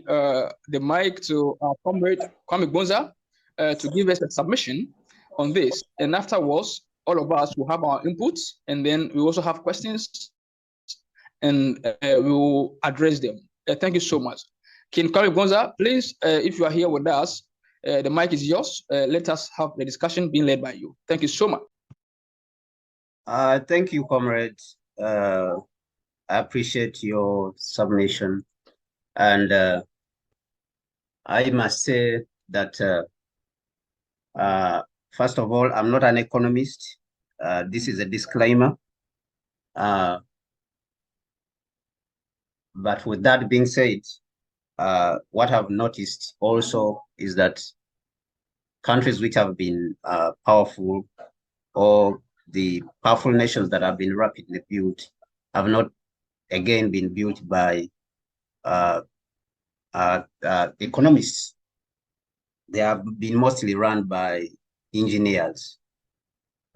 the mic to our comrade Kwame Gonza to give us a submission on this. And afterwards, all of us will have our inputs, and then we also have questions, and we will address them. Thank you so much. King Kwame Gonza, please, if you are here with us, the mic is yours. Let us have the discussion being led by you. Thank you so much. Thank you, comrade. I appreciate your submission. And I must say that, first of all, I'm not an economist. This is a disclaimer. But with that being said, what I've noticed also is that countries which have been powerful, or the powerful nations that have been rapidly built, have not again been built by economists. They have been mostly run by engineers.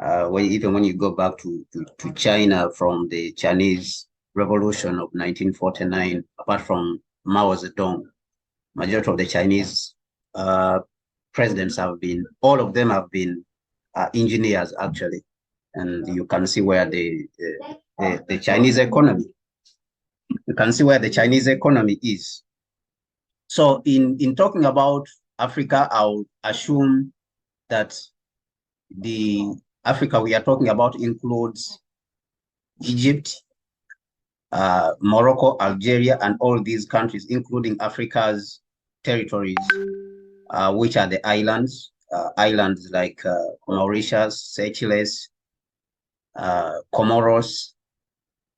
Even when you go back to China, from the Chinese Revolution of 1949, apart from Mao Zedong, majority of the Chinese presidents have been, all of them have been engineers, actually. And you can see where the Chinese economy, you can see where the Chinese economy is. So in talking about Africa, I'll assume that the Africa we are talking about includes Egypt, Morocco, Algeria, and all these countries, including Africa's territories, which are the islands, islands like Mauritius, Seychelles, Comoros,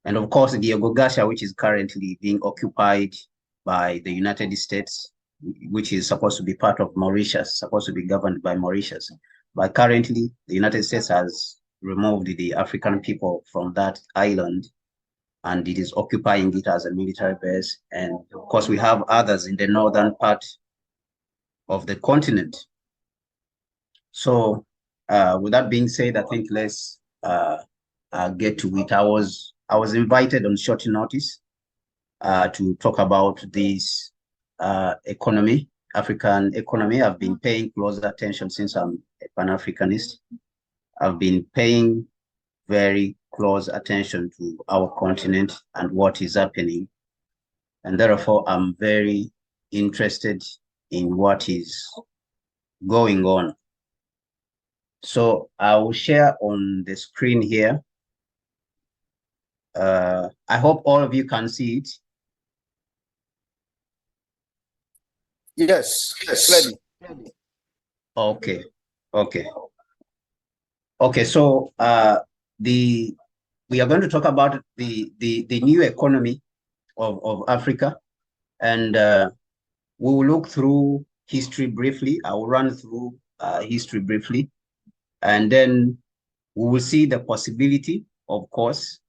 and of course Diego Garcia, which is currently being occupied by the United States, which is supposed to be part of Mauritius, supposed to be governed by Mauritius. But currently, the United States has removed the African people from that island, and it is occupying it as a military base. And of course, we have others in the northern part of the continent. So with that being said, I think let's get to it. I was invited on short notice to talk about this economy, African economy. I've been paying close attention since I'm a Pan-Africanist. I've been paying very close attention to our continent and what is happening. And therefore, I'm very interested in what is going on. So I will share on the screen here. I hope all of you can see it. Yes, clearly. Okay. So we are going to talk about the new economy of Africa, and we will look through history briefly. I will run through history briefly, and then we will see the possibility, of course,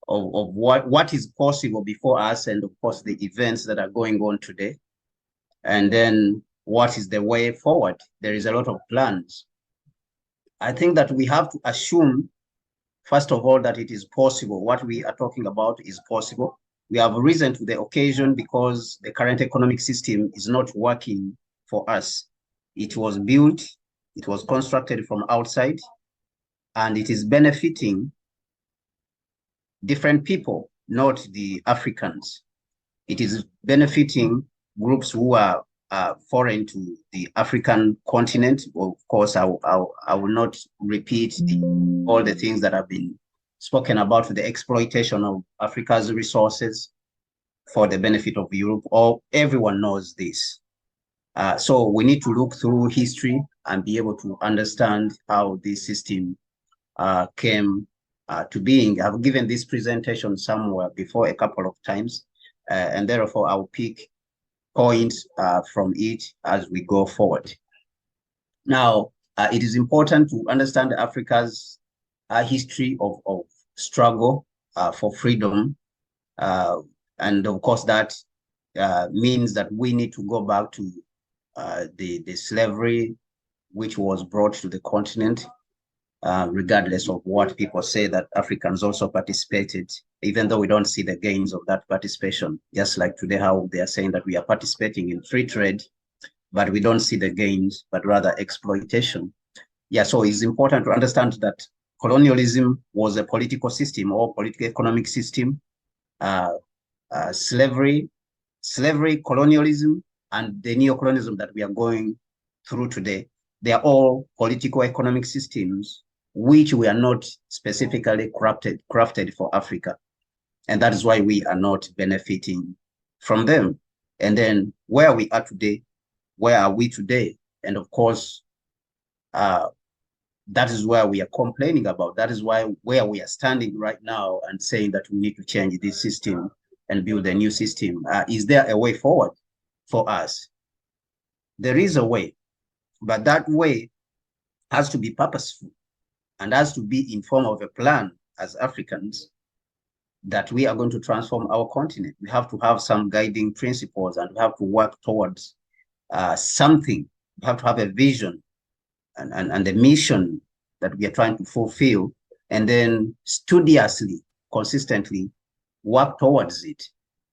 of what is possible before us, and of course the events that are going on today, and then what is the way forward. There is a lot of plans. I think that we have to assume, first of all, that it is possible. What we are talking about is possible. We have risen to the occasion because the current economic system is not working for us. It was built, it was constructed from outside, and it is benefiting different people, not the Africans. It is benefiting groups who are foreign to the African continent. Of course, I will not repeat all the things that have been spoken about, the exploitation of Africa's resources for the benefit of Europe. Everyone knows this. So we need to look through history and be able to understand how this system came to being. I've given this presentation somewhere before a couple of times, and therefore I'll pick points from it as we go forward. Now, it is important to understand Africa's history of struggle for freedom. And of course, that means that we need to go back to the slavery which was brought to the continent. regardless of what people say, that Africans also participated, even though we don't see the gains of that participation. Just like today, how they are saying that we are participating in free trade, but we don't see the gains, but rather exploitation. Yeah, so it's important to understand that colonialism was a political system or political economic system. Slavery, colonialism, and the neocolonialism that we are going through today, they are all political economic systems which we are not specifically crafted for Africa. And that is why we are not benefiting from them. And then where we are today, where are we today? And of course, that is where we are complaining about. That is why where we are standing right now and saying that we need to change this system and build a new system. Is there a way forward for us? There is a way, but that way has to be purposeful and has to be in form of a plan as Africans that we are going to transform our continent. We have to have some guiding principles and we have to work towards something. We have to have a vision and a mission that we are trying to fulfill, and then studiously, consistently work towards it.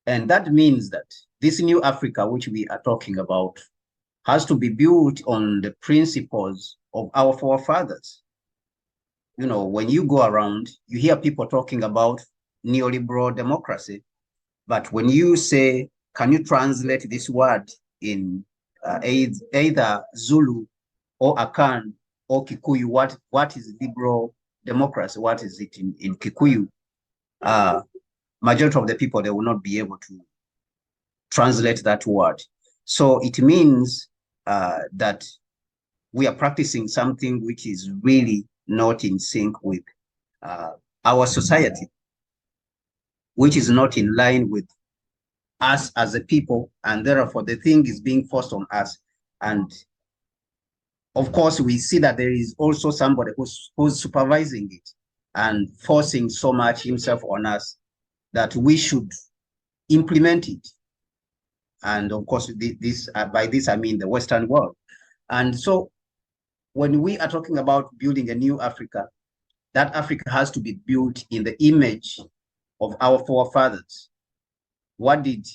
And that means that this new Africa, which we are talking about, has to be built on the principles of our forefathers. You know, when you go around, you hear people talking about neoliberal democracy, but when you say, can you translate this word in either Zulu or Akan or Kikuyu, what is liberal democracy? What is it in Kikuyu? Majority of the people, they will not be able to translate that word. So it means that we are practicing something which is really not in sync with our society, which is not in line with us as a people, and therefore the thing is being forced on us. And of course, we see that there is also somebody who's supervising it and forcing so much himself on us that we should implement it. And of course, by this, I mean the Western world. And so when we are talking about building a new Africa, that Africa has to be built in the image of our forefathers. What did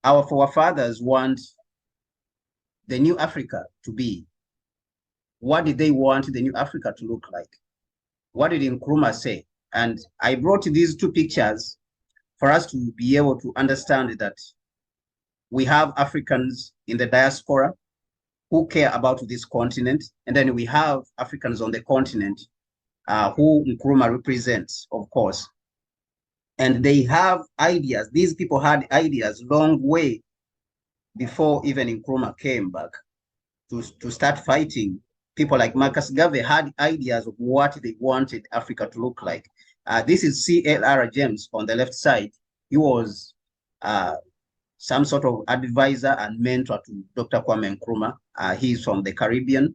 our forefathers want the new Africa to be? What did they want the new Africa to look like? What did Nkrumah say? And I brought these two pictures for us to be able to understand that we have Africans in the diaspora who care about this continent, and then we have Africans on the continent who Nkrumah represents, of course. And they have ideas. These people had ideas long way before even Nkrumah came back to start fighting. People like Marcus Garvey had ideas of what they wanted Africa to look like. This is C.L.R. James on the left side. He was some sort of advisor and mentor to Dr. Kwame Nkrumah. He's from the Caribbean.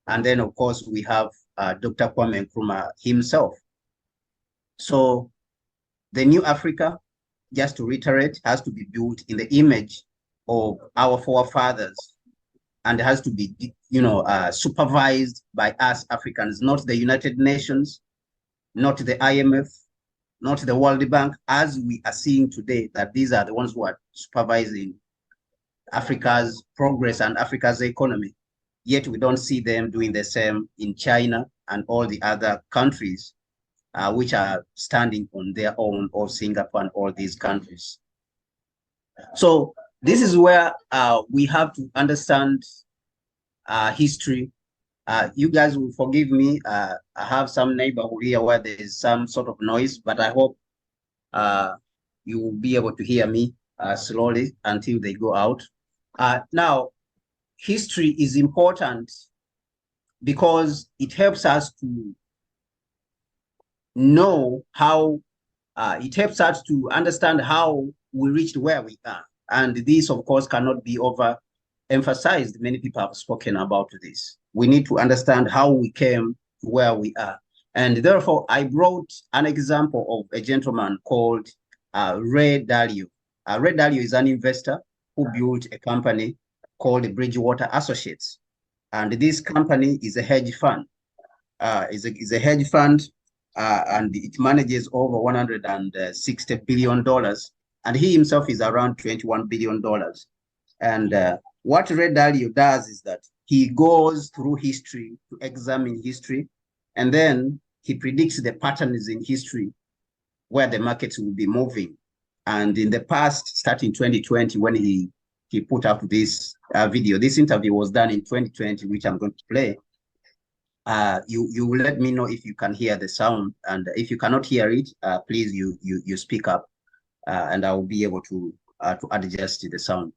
And then, of course, we have Dr. Kwame Nkrumah himself. So the new Africa, just to reiterate, has to be built in the image of our forefathers, and it has to be, supervised by us Africans, not the United Nations, not the IMF, not the World Bank, as we are seeing today, that these are the ones who are supervising Africa's progress and Africa's economy. Yet we don't see them doing the same in China and all the other countries which are standing on their own, or Singapore and all these countries. So this is where we have to understand history. You guys will forgive me. I have some neighborhood here where there is some sort of noise, but I hope you will be able to hear me slowly until they go out. Now, history is important because it helps us to know how, it helps us to understand how we reached where we are. And this, of course, cannot be overemphasized. Many people have spoken about this. We need to understand how we came to where we are. And therefore, I brought an example of a gentleman called Ray Dalio. Ray Dalio is an investor who built a company called Bridgewater Associates. And this company is a hedge fund. is a hedge fund, and it manages over $160 billion. And he himself is around $21 billion. And what Ray Dalio does is that he goes through history to examine history, and then he predicts the patterns in history where the markets will be moving. And in the past, starting 2020, when he put up this video, this interview was done in 2020, which I'm going to play. You will let me know if you can hear the sound, and if you cannot hear it, please you speak up, and I will be able to adjust the sound.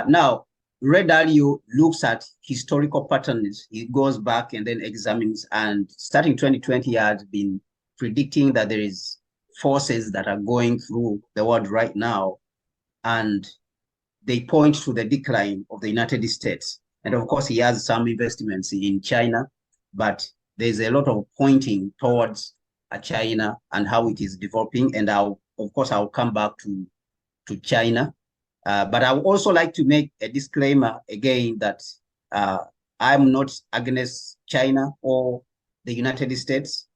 Now, Ray Dalio looks at historical patterns. He goes back and then examines, and starting 2020, he has been predicting that there is forces that are going through the world right now, and they point to the decline of the United States. And of course, he has some investments in China, but there's a lot of pointing towards China and how it is developing. And of course, I'll come back to China. But I would also like to make a disclaimer again that I'm not against China or the United States,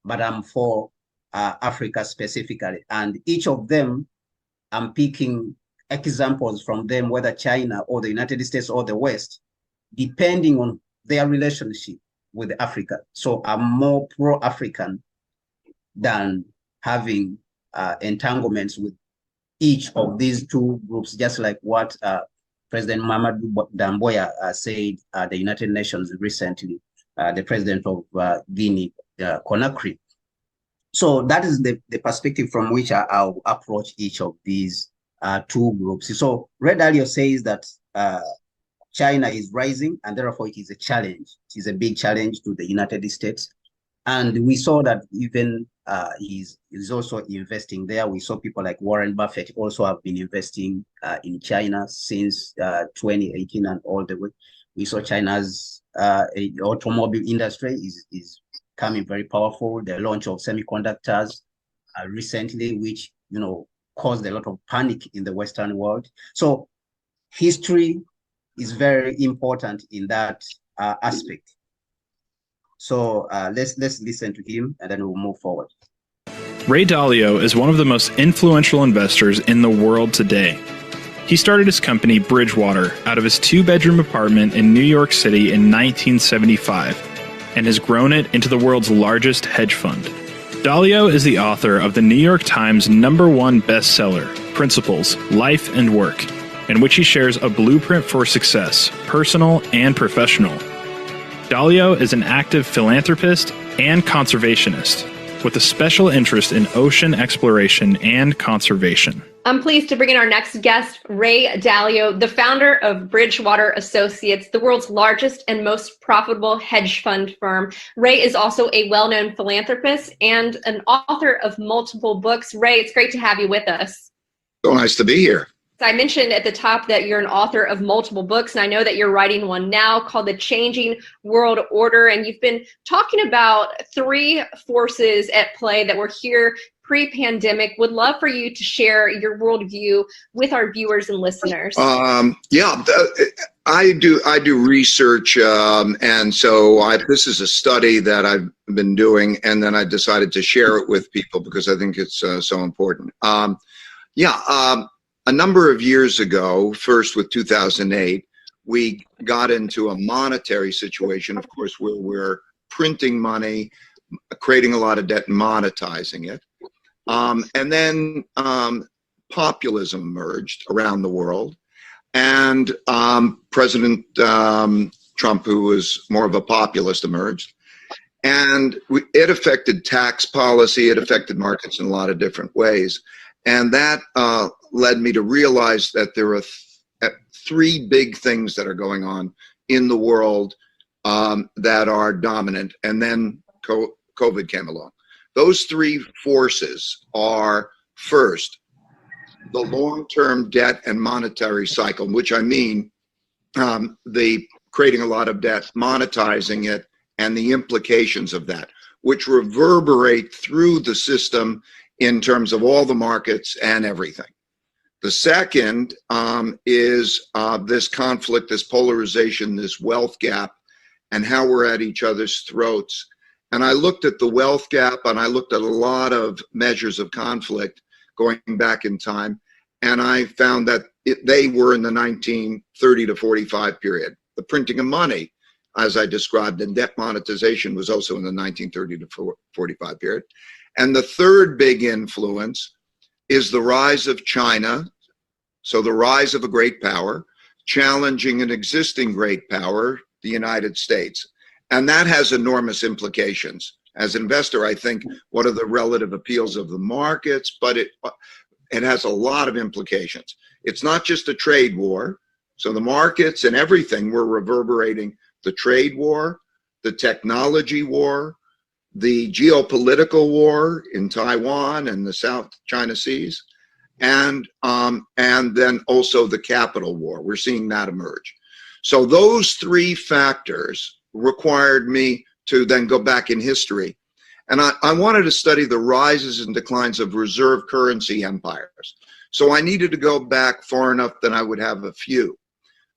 but I'm for Africa specifically. And each of them, I'm picking examples from them, whether China or the United States or the West, depending on their relationship with Africa. So I'm more pro-African than having entanglements with each of these two groups, just like what President Mamadou Damboya said at the United Nations recently, the president of Guinea, Conakry. So that is the perspective from which I'll approach each of these two groups. So Ray Dalio says that China is rising, and therefore it is a challenge. It is a big challenge to the United States. And we saw that even he's also investing there. We saw people like Warren Buffett also have been investing in China since 2018 and all the way. We saw China's automobile industry is becoming very powerful. The launch of semiconductors recently, which caused a lot of panic in the Western world. So history is very important in that aspect. So let's listen to him, and then we'll move forward. Ray Dalio is one of the most influential investors in the world today. He started his company Bridgewater out of his 2-bedroom apartment in New York City in 1975 and has grown it into the world's largest hedge fund. Dalio is the author of the New York Times #1 bestseller, Principles, Life and Work, in which he shares a blueprint for success, personal and professional. Dalio is an active philanthropist and conservationist with a special interest in ocean exploration and conservation. I'm pleased to bring in our next guest, Ray Dalio, the founder of Bridgewater Associates, the world's largest and most profitable hedge fund firm. Ray is also a well-known philanthropist and an author of multiple books. Ray, it's great to have you with us. So nice to be here. So I mentioned at the top that you're an author of multiple books, and I know that you're writing one now called The Changing World Order, and you've been talking about 3 forces at play that were here pre-pandemic. Would love for you to share your worldview with our viewers and listeners. Yeah, I do research, and so this is a study that I've been doing, and then I decided to share it with people because I think it's so important. A number of years ago, first with 2008, we got into a monetary situation, of course, where we're printing money, creating a lot of debt, and monetizing it. And then populism emerged around the world. And President Trump, who was more of a populist, emerged. And it affected tax policy, it affected markets in a lot of different ways. And that led me to realize that there are 3 big things that are going on in the world that are dominant. And then COVID came along. Those 3 forces are, first, the long-term debt and monetary cycle, which I mean the creating a lot of debt, monetizing it, and the implications of that, which reverberate through the system in terms of all the markets and everything. The second is this conflict, this polarization, this wealth gap, and how we're at each other's throats. And I looked at the wealth gap, and I looked at a lot of measures of conflict going back in time. And I found that they were in the 1930 to 45 period. The printing of money, as I described, and debt monetization was also in the 1930 to 45 period. And the third big influence is the rise of China. So the rise of a great power, challenging an existing great power, the United States. And that has enormous implications. As an investor, I think what are the relative appeals of the markets, but it has a lot of implications. It's not just a trade war. So the markets and everything were reverberating the trade war, the technology war, the geopolitical war in Taiwan and the South China Seas, and then also the capital war. We're seeing that emerge. So those three factors required me to then go back in history. And I wanted to study the rises and declines of reserve currency empires. So I needed to go back far enough that I would have a few.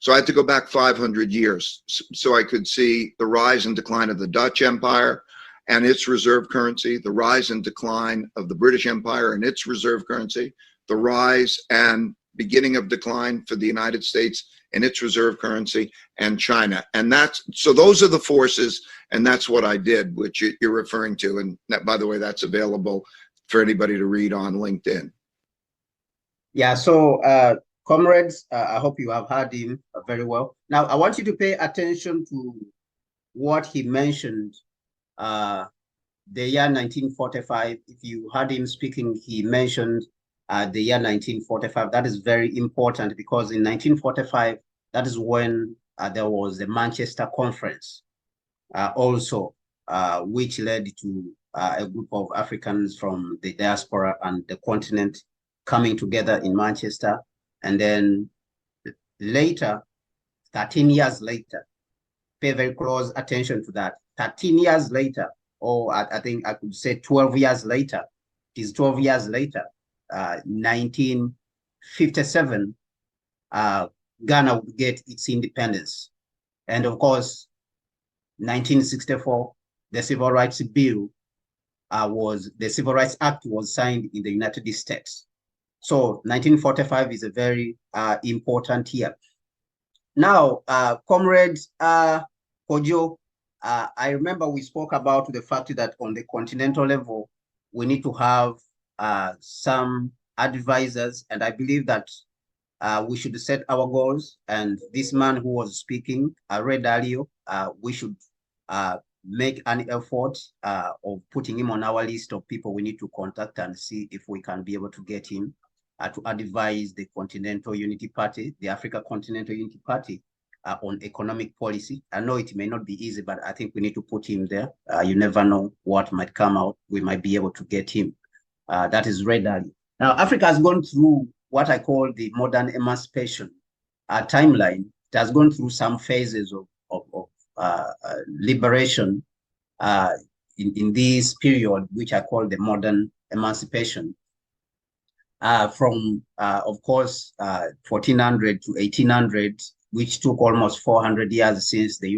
So I had to go back 500 years so I could see the rise and decline of the Dutch Empire and its reserve currency, the rise and decline of the British Empire and its reserve currency, the rise and beginning of decline for the United States and its reserve currency, and China. And so those are the forces, and that's what I did, which you're referring to. And that, by the way, that's available for anybody to read on LinkedIn. Yeah, so comrades, I hope you have heard him very well. Now, I want you to pay attention to what he mentioned, the year 1945. If you heard him speaking, he mentioned the year 1945. That is very important because in 1945, that is when there was the Manchester Conference also, which led to a group of Africans from the diaspora and the continent coming together in Manchester. And then later, 13 years later, pay very close attention to that. 13 years later, or I think I could say 12 years later, it is 12 years later, 1957, Ghana would get its independence. And of course, 1964, the Civil Rights Bill the Civil Rights Act was signed in the United States. So 1945 is a very important year. Now, comrades, Kojo, I remember we spoke about the fact that on the continental level, we need to have some advisors, and I believe that we should set our goals. And this man who was speaking, Ray Dalio, we should make an effort of putting him on our list of people we need to contact and see if we can be able to get him to advise the Continental Unity Party, the Africa Continental Unity Party, on economic policy. I know it may not be easy, but I think we need to put him there. You never know what might come out. We might be able to get him. That is Ray Dalio. Now, Africa has gone through what I call the modern emancipation timeline. It has gone through some phases of liberation in this period, which I call the modern emancipation. From, of course, 1400 to 1800, which took almost 400 years since the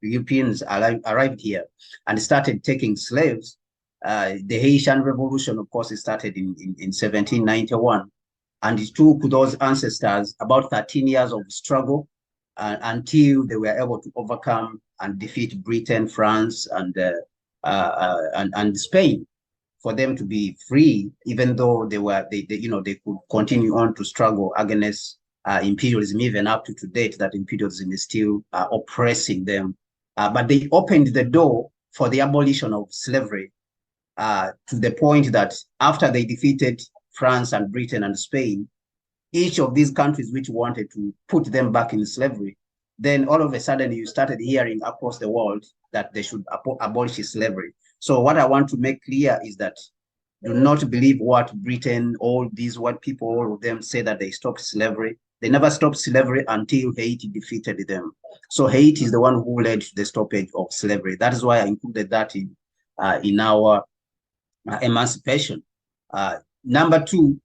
Europeans arrived here and started taking slaves. The Haitian Revolution, of course, it started in 1791. And it took those ancestors about 13 years of struggle until they were able to overcome and defeat Britain, France, and Spain, for them to be free, even though they could continue on to struggle against imperialism, even up to date, that imperialism is still oppressing them. But they opened the door for the abolition of slavery to the point that after they defeated France and Britain and Spain, each of these countries which wanted to put them back in slavery, then all of a sudden you started hearing across the world that they should abolish slavery. So what I want to make clear is that do not believe what Britain, all these white people, all of them say that they stopped slavery. They never stopped slavery until Haiti defeated them. So Haiti is the one who led to the stoppage of slavery. That is why I included that in our emancipation. Number two,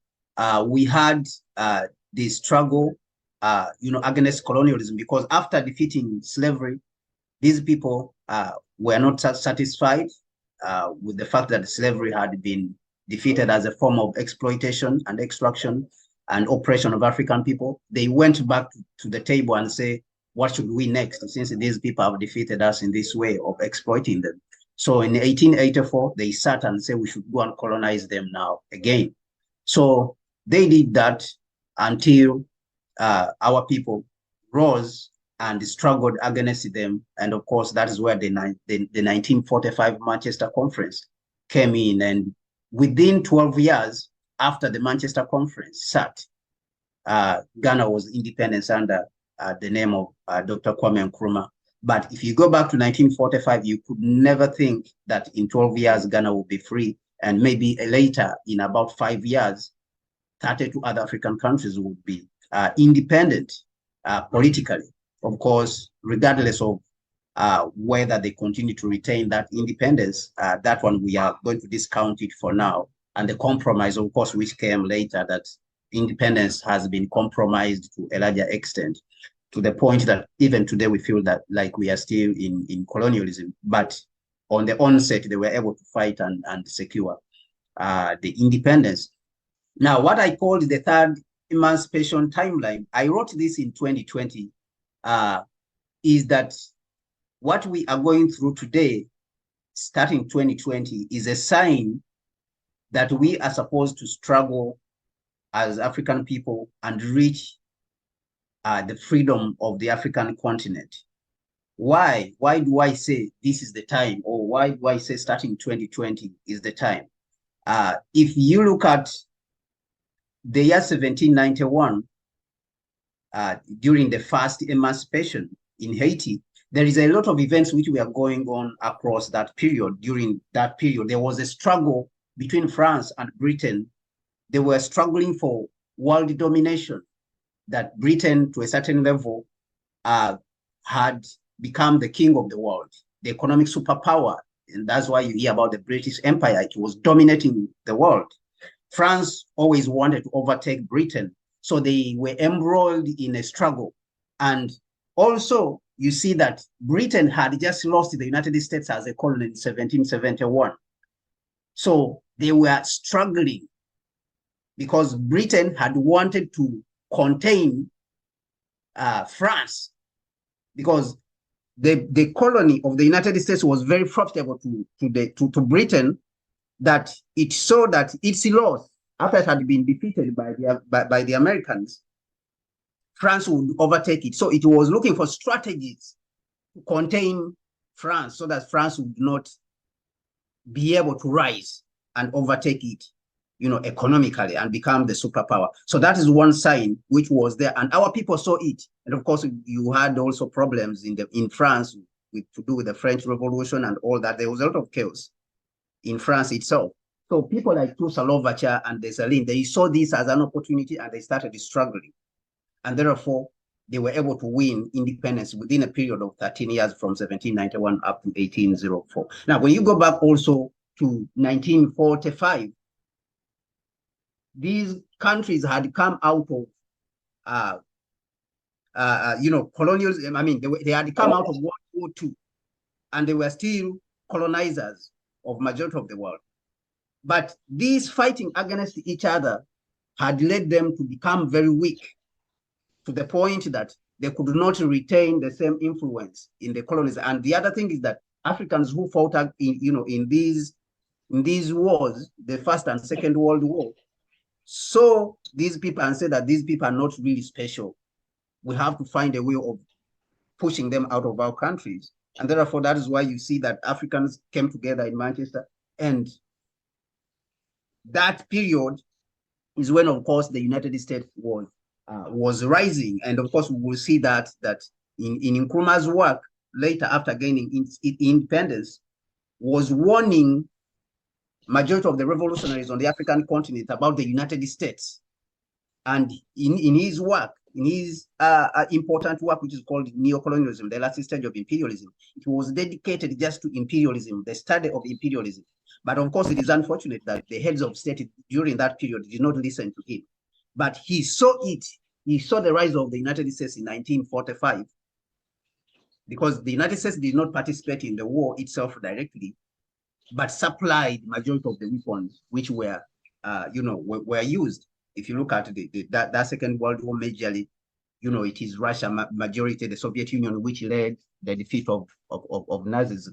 we had the struggle, against colonialism, because after defeating slavery, these people were not satisfied. with the fact that slavery had been defeated as a form of exploitation and extraction and oppression of African people, they went back to the table and say, what should we next, since these people have defeated us in this way of exploiting them? So in 1884, they sat and said we should go and colonize them now again. So they did that until our people rose and struggled against them. And of course, that is where the 1945 Manchester Conference came in. And within 12 years after the Manchester Conference sat, Ghana was independent under the name of Dr. Kwame Nkrumah. But if you go back to 1945, you could never think that in 12 years, Ghana will be free. And maybe later, in about 5 years, 32 other African countries would be independent politically. Of course, regardless of whether they continue to retain that independence, that one we are going to discount it for now. And the compromise, of course, which came later, that independence has been compromised to a larger extent, to the point that even today we feel that like we are still in colonialism. But on the onset, they were able to fight and secure the independence. Now, what I called the third emancipation timeline, I wrote this in 2020, is that what we are going through today, starting 2020, is a sign that we are supposed to struggle as African people and reach the freedom of the African continent. Why? Why do I say this is the time? Or why do I say starting 2020 is the time? If you look at the year 1791, during the first emancipation in Haiti, there is a lot of events which were going on across that period. During that period, there was a struggle between France and Britain. They were struggling for world domination, that Britain, to a certain level, had become the king of the world, the economic superpower. And that's why you hear about the British Empire. It was dominating the world. France always wanted to overtake Britain. So they were embroiled in a struggle. And also, you see that Britain had just lost the United States as a colony in 1771. So they were struggling because Britain had wanted to contain France, because the colony of the United States was very profitable to Britain, that it saw that its loss, after it had been defeated by the Americans, France would overtake it. So it was looking for strategies to contain France so that France would not be able to rise and overtake it, economically, and become the superpower. So that is one sign which was there, and our people saw it. And of course, you had also problems in France to do with the French Revolution and all that. There was a lot of chaos in France itself. So people like Toussaint Louverture and Dessalines, they saw this as an opportunity and they started struggling. And therefore, they were able to win independence within a period of 13 years from 1791 up to 1804. Now, when you go back also to 1945, these countries had come out of, colonialism. I mean, they had come out of World War II, and they were still colonizers of majority of the world. But these fighting against each other had led them to become very weak, to the point that they could not retain the same influence in the colonies. And the other thing is that Africans who fought in these wars, the First and Second World War, saw these people and said that these people are not really special. We have to find a way of pushing them out of our countries. And therefore, that is why you see that Africans came together in Manchester. And that period is when, of course, the United States was rising. And of course, we will see that in Nkrumah's work later, after gaining independence, was warning majority of the revolutionaries on the African continent about the United States. And in his work, in his important work, which is called Neocolonialism, the last stage of imperialism, it was dedicated just to imperialism, the study of imperialism. But of course, it is unfortunate that the heads of state during that period did not listen to him. But he saw it. He saw the rise of the United States in 1945, because the United States did not participate in the war itself directly. but supplied majority of the weapons which were, were used. If you look at that Second World War, majorly, it is Russia, majority, the Soviet Union, which led the defeat of Nazism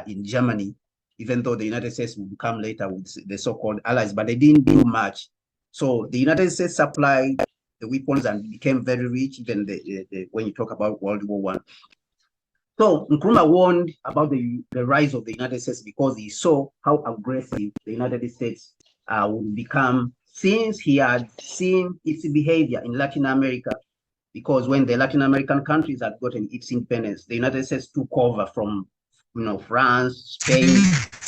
in Germany, even though the United States would come later with the so-called allies, but they didn't do much. So the United States supplied the weapons and became very rich, even when you talk about World War I. So Nkrumah warned about the rise of the United States because he saw how aggressive the United States would become, since he had seen its behavior in Latin America. Because when the Latin American countries had gotten its independence, the United States took over from, France, Spain,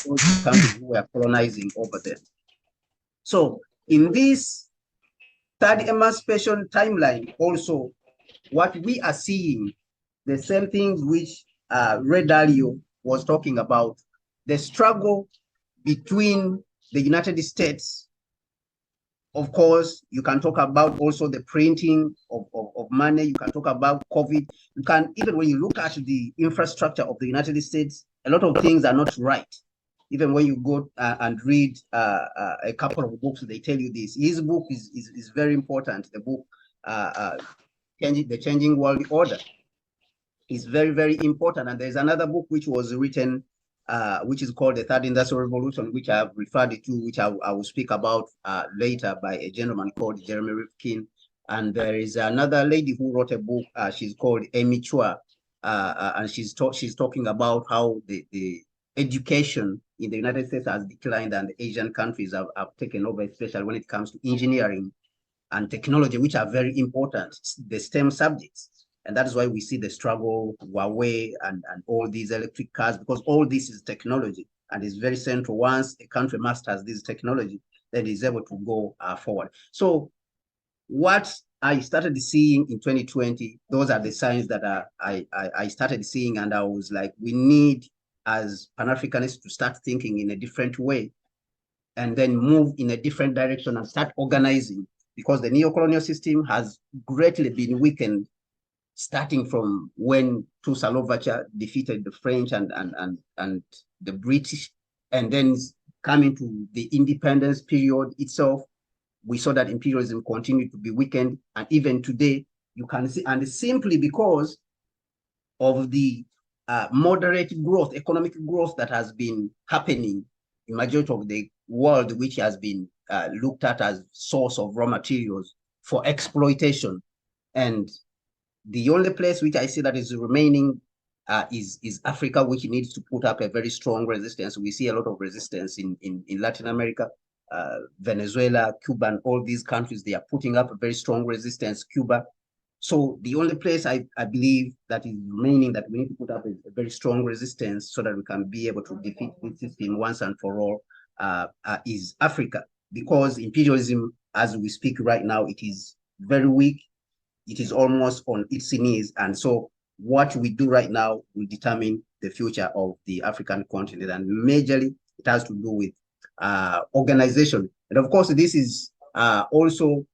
those countries who were colonizing over there. So in this third emancipation timeline, also, what we are seeing, the same things which Ray Dalio was talking about, the struggle between the United States. Of course, you can talk about also the printing of money. You can talk about COVID. You can, even when you look at the infrastructure of the United States, a lot of things are not right. Even when you go and read a couple of books, they tell you this. His book is very important. The book, The Changing World Order, is very, very important. And there's another book which was written, which is called The Third Industrial Revolution, which I have referred to, which I will speak about later, by a gentleman called Jeremy Rifkin. And there is another lady who wrote a book. She's called Amy Chua, and she's talking about how the education in the United States has declined and the Asian countries have taken over, especially when it comes to engineering and technology, which are very important, the STEM subjects. And that is why we see the struggle, Huawei, and all these electric cars, because all this is technology and is very central. Once a country masters this technology, then it is able to go forward. So what I started seeing in 2020, those are the signs that I started seeing, and I was like, we need, as Pan-Africanists, to start thinking in a different way and then move in a different direction and start organizing, because the neo-colonial system has greatly been weakened, starting from when Toussaint Louverture defeated the French and the British, and then coming to the independence period itself, we saw that imperialism continued to be weakened. And even today, you can see, and simply because of the moderate growth, economic growth that has been happening in majority of the world, which has been looked at as source of raw materials for exploitation. And the only place which I see that is remaining is Africa, which needs to put up a very strong resistance. We see a lot of resistance in Latin America, Venezuela, Cuba, and all these countries. They are putting up a very strong resistance, Cuba. So the only place I believe that is remaining that we need to put up a very strong resistance so that we can be able to defeat this system once and for all is Africa. Because imperialism, as we speak right now, it is very weak. It is almost on its knees. And so what we do right now will determine the future of the African continent. And majorly, it has to do with organization. And of course, this is also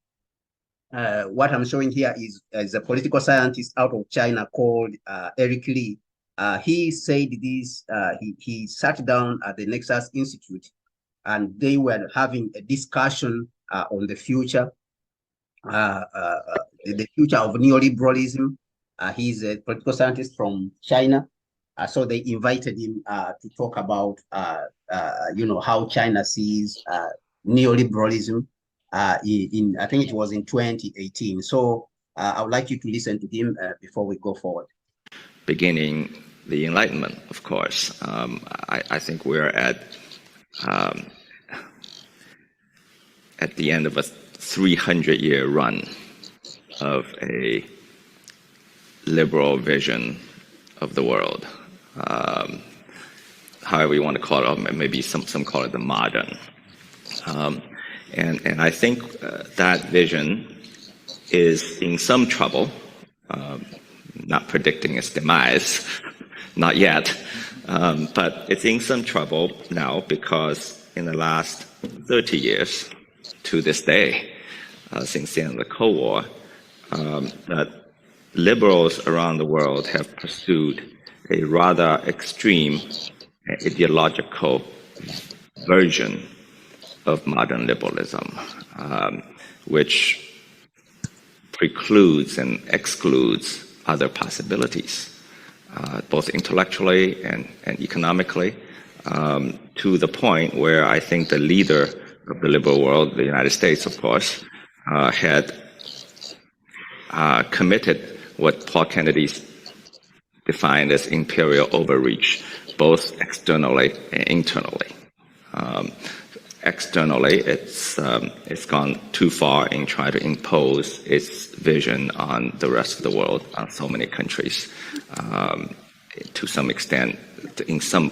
what I'm showing here is a political scientist out of China called Eric Lee. He said this, he sat down at the Nexus Institute, and they were having a discussion on the future, the future of neoliberalism. He's a political scientist from China. So they invited him to talk about, how China sees neoliberalism I think it was in 2018. So I would like you to listen to him before we go forward. Beginning the Enlightenment, of course. I think we're at the end of a 300-year run of a liberal vision of the world. However you want to call it, or maybe some call it the modern. And I think that vision is in some trouble, not predicting its demise, not yet, but it's in some trouble now because in the last 30 years to this day, since the end of the Cold War, that liberals around the world have pursued a rather extreme ideological version of modern liberalism, which precludes and excludes other possibilities, both intellectually and economically, to the point where I think the leader of the liberal world, the United States, of course, had committed what Paul Kennedy defined as imperial overreach, both externally and internally. Externally, it's gone too far in trying to impose its vision on the rest of the world, on so many countries, to some extent, in some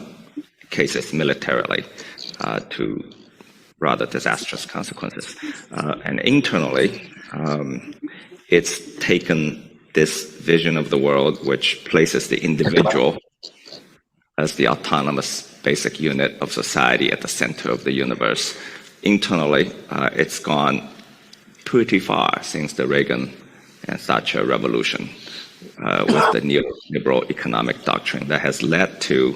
cases militarily, to rather disastrous consequences. And internally, it's taken this vision of the world which places the individual as the autonomous basic unit of society at the center of the universe. Internally, it's gone pretty far since the Reagan and Thatcher revolution with the neoliberal economic doctrine that has led to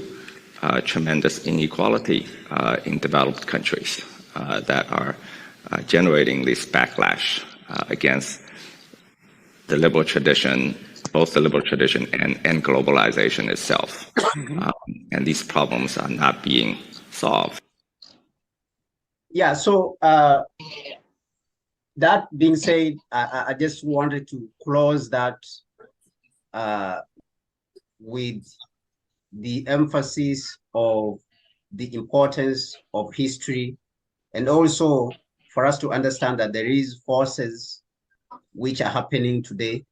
tremendous inequality in developed countries that are generating this backlash against the liberal tradition, both the liberal tradition and globalization itself. And these problems are not being solved. Yeah, so that being said, I just wanted to close that with the emphasis of the importance of history, and also for us to understand that there is forces which are happening today,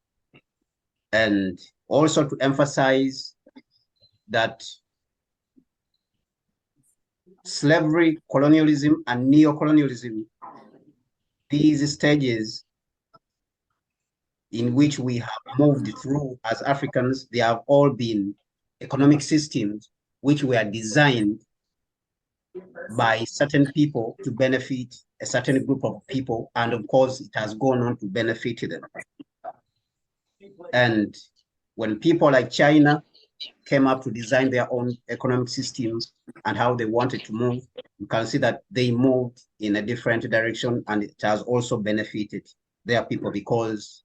and also to emphasize that slavery, colonialism, and neocolonialism, these stages in which we have moved through as Africans, they have all been economic systems which were designed by certain people to benefit a certain group of people, and of course it has gone on to benefit them. And when people like China came up to design their own economic systems and how they wanted to move, you can see that they moved in a different direction, and it has also benefited their people, because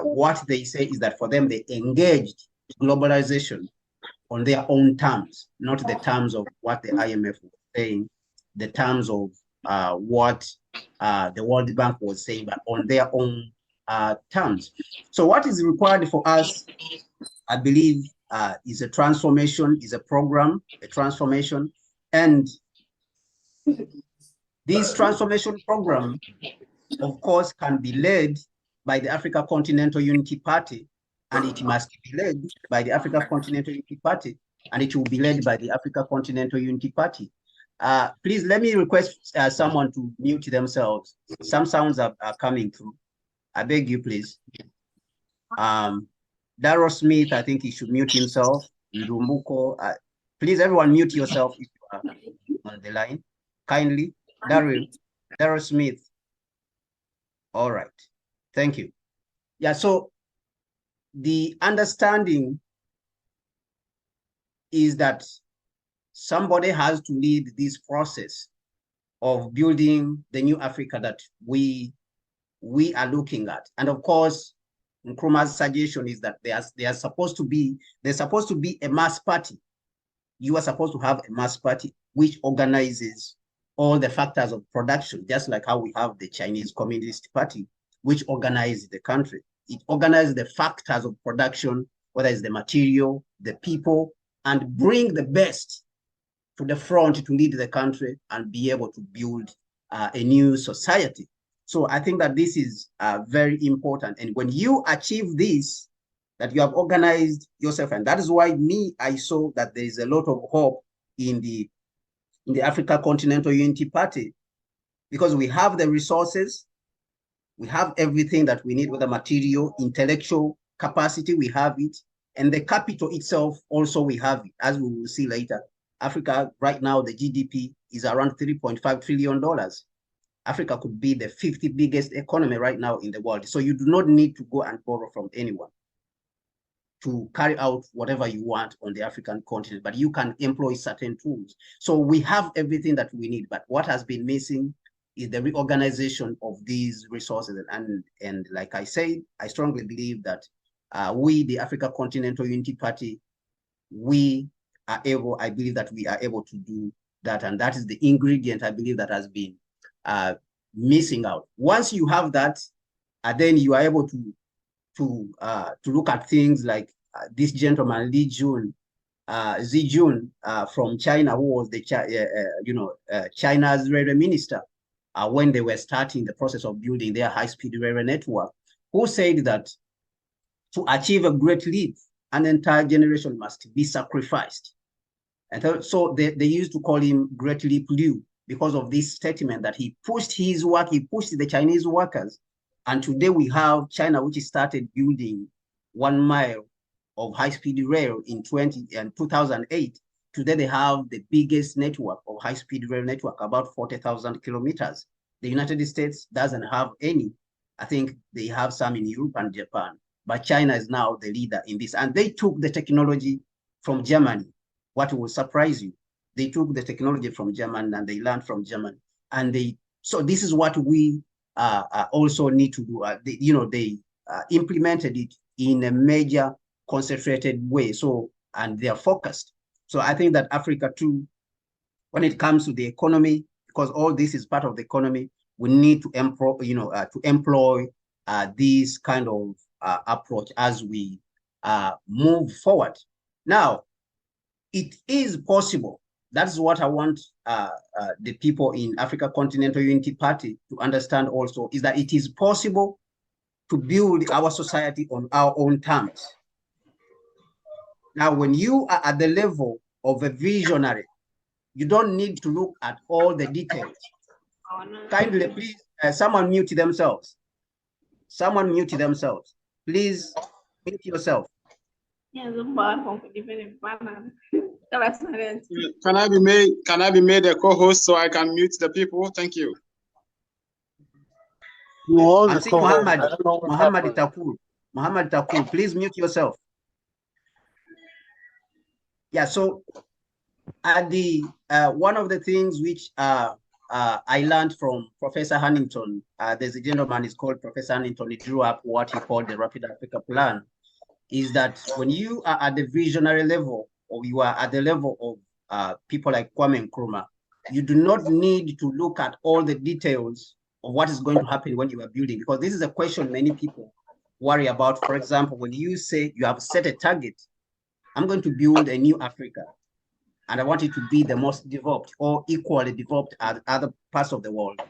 what they say is that for them, they engaged globalization on their own terms, not the terms of what the IMF was saying, the terms of what the World Bank was saying, but on their own terms. So what is required for us, I believe, is a transformation, is a program, a transformation. And this transformation program, of course, can be led by the Africa Continental Unity Party, and it must be led by the Africa Continental Unity Party, and it will be led by the Africa Continental Unity Party. Please let me request someone to mute themselves. Some sounds are coming through. I beg you, please. Darrow Smith, I think he should mute himself. Ndumbuko, please everyone mute yourself if you are on the line. Kindly, Darrow Smith. All right, thank you. Yeah, so the understanding is that somebody has to lead this process of building the new Africa that we are looking at. And of course, Nkrumah's suggestion is that there's supposed to be a mass party. You are supposed to have a mass party which organizes all the factors of production, just like how we have the Chinese Communist Party, which organizes the country. It organizes the factors of production, whether it's the material, the people, and bring the best to the front to lead the country and be able to build a new society. So I think that this is very important. And when you achieve this, that you have organized yourself, and that is why I saw that there is a lot of hope in the Africa Continental Unity Party, because we have the resources, we have everything that we need with the material, intellectual capacity, we have it, and the capital itself also we have it, as we will see later. Africa right now, the GDP is around $3.5 trillion. Africa could be the 50th biggest economy right now in the world. So you do not need to go and borrow from anyone. to carry out whatever you want on the African continent, but you can employ certain tools. So we have everything that we need, but what has been missing is the reorganization of these resources. And like I said, I strongly believe that we, the Africa Continental Unity Party, we are able, I believe that we are able to do that. And that is the ingredient, I believe, that has been missing out. Once you have that, then you are able to look at things like this gentleman, Zijun from China, who was the China's railway minister when they were starting the process of building their high-speed railway network, who said that to achieve a great leap, an entire generation must be sacrificed. And so they used to call him Great Leap Liu because of this statement that he pushed his work, he pushed the Chinese workers. And today we have China, which started building 1 mile of high-speed rail in 2008. Today they have the biggest network of high-speed rail network, about 40,000 kilometers. The United States doesn't have any. I think they have some in Europe and Japan, but China is now the leader in this. And they took the technology from Germany. What will surprise you? They took the technology from Germany and they learned from Germany. And so this is what we also need to do. They implemented it in a major concentrated way. So, and they are focused. So I think that Africa too, when it comes to the economy, because all this is part of the economy, we need to employ this kind of approach as we move forward. Now, it is possible. That's what I want the people in Africa Continental Unity Party to understand also, is that it is possible to build our society on our own terms. Now, when you are at the level of a visionary, you don't need to look at all the details. Kindly, please, someone mute themselves. Someone mute themselves. Please mute yourself. Can I be made a co-host so I can mute the people? Thank you. I see Muhammad Takur, please mute yourself. Yeah, so one of the things which I learned from Professor Huntington, there's a gentleman, is called Professor Huntington, he drew up what he called the Rapid Africa Plan, is that when you are at the visionary level, or you are at the level of people like Kwame Nkrumah, you do not need to look at all the details of what is going to happen when you are building, because this is a question many people worry about. For example, when you say you have set a target, I'm going to build a new Africa, and I want it to be the most developed or equally developed as other parts of the world.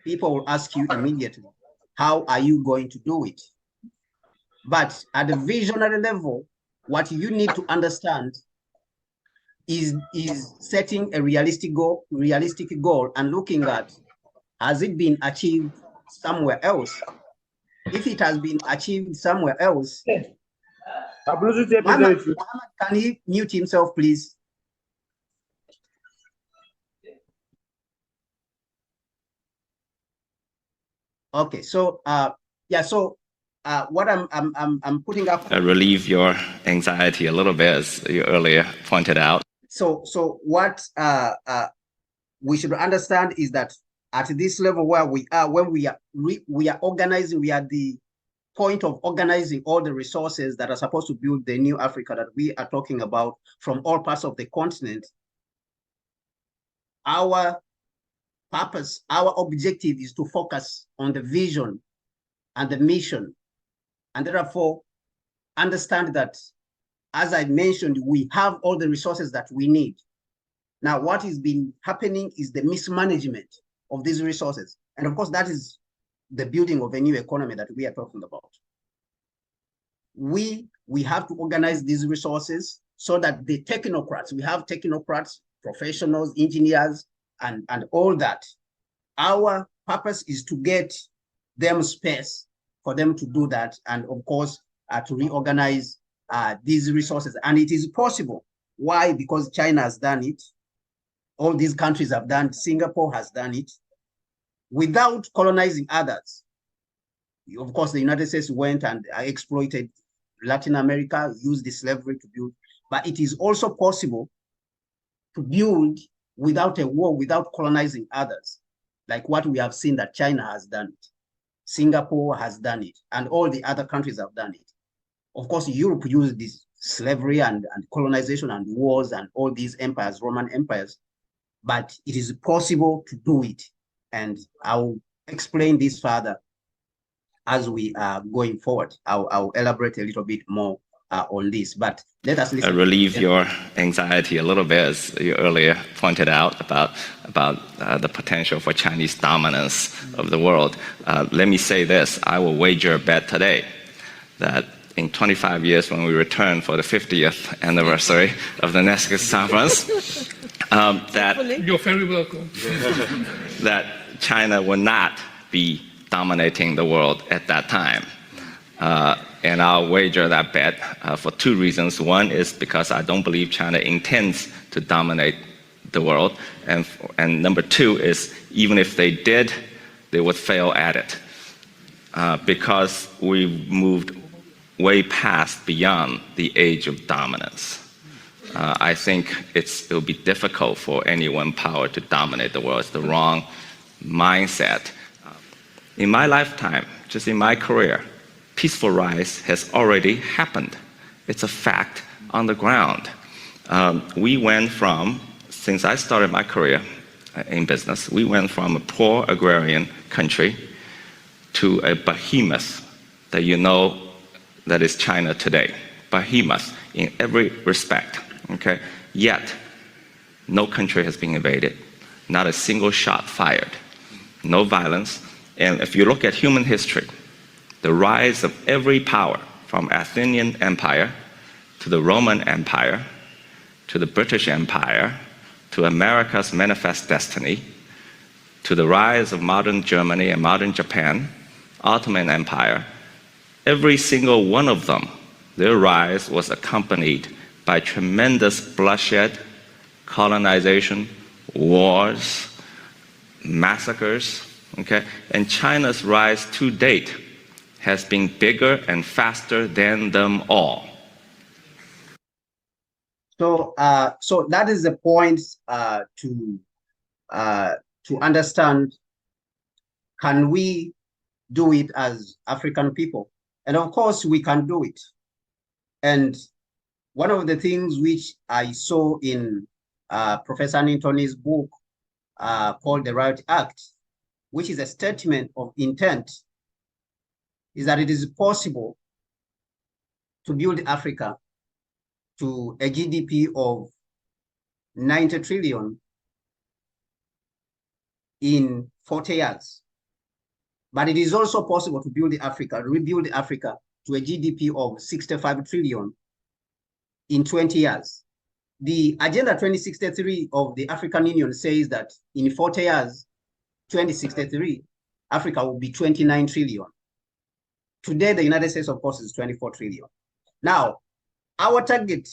People will ask you immediately, how are you going to do it? But at the visionary level, what you need to understand is setting a realistic goal and looking at, has it been achieved somewhere else? If it has been achieved somewhere else, Muhammad, can he mute himself, please? Okay, so yeah, so what I'm putting up, relieve your anxiety a little bit, as you earlier pointed out. So what we should understand is that at this level where we are, when we are organizing, we are at the point of organizing all the resources that are supposed to build the new Africa that we are talking about from all parts of the continent. Our purpose, our objective is to focus on the vision and the mission, and therefore understand that, as I mentioned, we have all the resources that we need. Now, what has been happening is the mismanagement of these resources. And of course, that is the building of a new economy that we are talking about. We have to organize these resources so that the technocrats, we have technocrats, professionals, engineers, and all that. Our purpose is to get them space for them to do that, and of course, to reorganize these resources. And it is possible. Why? Because China has done it. All these countries have done it. Singapore has done it without colonizing others. Of course, the United States went and exploited Latin America used the slavery to build, but it is also possible to build without a war, without colonizing others, like what we have seen that China has done it. Singapore has done it, and all the other countries have done it. Of course, Europe used this slavery and colonization and wars and all these empires, Roman empires, but it is possible to do it. And I'll explain this further as we are going forward. I'll elaborate a little bit more on this, but let us listen. Relieve your anxiety a little bit, as you earlier pointed out about the potential for Chinese dominance of the world. Let me say this: I will wager a bet today that in 25 years, when we return for the 50th anniversary of the Nescus conference, that you're very welcome. that China will not be dominating the world at that time. And I'll wager that bet for two reasons. One is because I don't believe China intends to dominate the world. And number two is, even if they did, they would fail at it. Because we've moved way past beyond the age of dominance. I think it'll be difficult for any one power to dominate the world. It's the wrong mindset. In my lifetime, just in my career, peaceful rise has already happened. It's a fact on the ground. We went from, since I started my career in business, we went from a poor agrarian country to a behemoth that you know that is China today. Behemoth in every respect, okay? Yet, no country has been invaded, not a single shot fired, no violence. And if you look at human history, the rise of every power, from Athenian Empire to the Roman Empire to the British Empire to America's manifest destiny to the rise of modern Germany and modern Japan, Ottoman Empire, every single one of them, their rise was accompanied by tremendous bloodshed, colonization, wars, massacres, okay? And China's rise to date has been bigger and faster than them all. So, so that is the point to understand. Can we do it as African people? And of course, we can do it. And one of the things which I saw in Professor Antony's book called The Riot Act, which is a statement of intent, is that it is possible to build Africa to a GDP of 90 trillion in 40 years. But it is also possible to build Africa, rebuild Africa to a GDP of 65 trillion in 20 years. The Agenda 2063 of the African Union says that in 40 years, 2063, Africa will be 29 trillion. Today, the United States, of course, is 24 trillion. Now, our target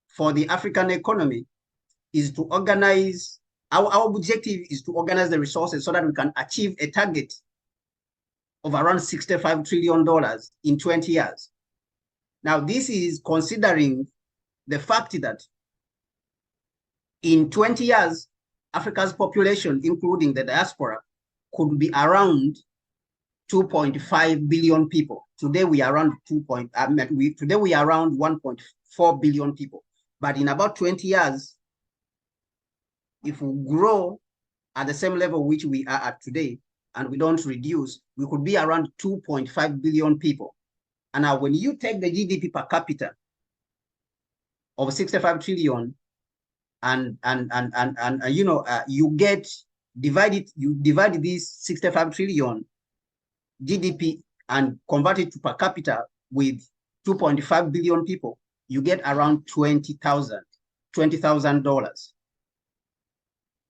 for the African economy is to organize, our objective is to organize the resources so that we can achieve a target of around $65 trillion in 20 years. Now, this is considering the fact that in 20 years, Africa's population, including the diaspora, could be around 2.5 billion people. Today we are around today we are around 1.4 billion people. But in about 20 years, if we grow at the same level which we are at today, and we don't reduce, we could be around 2.5 billion people. And now when you take the GDP per capita of 65 trillion and you know, you divide this 65 trillion GDP and convert it to per capita with 2.5 billion people, you get around $20,000.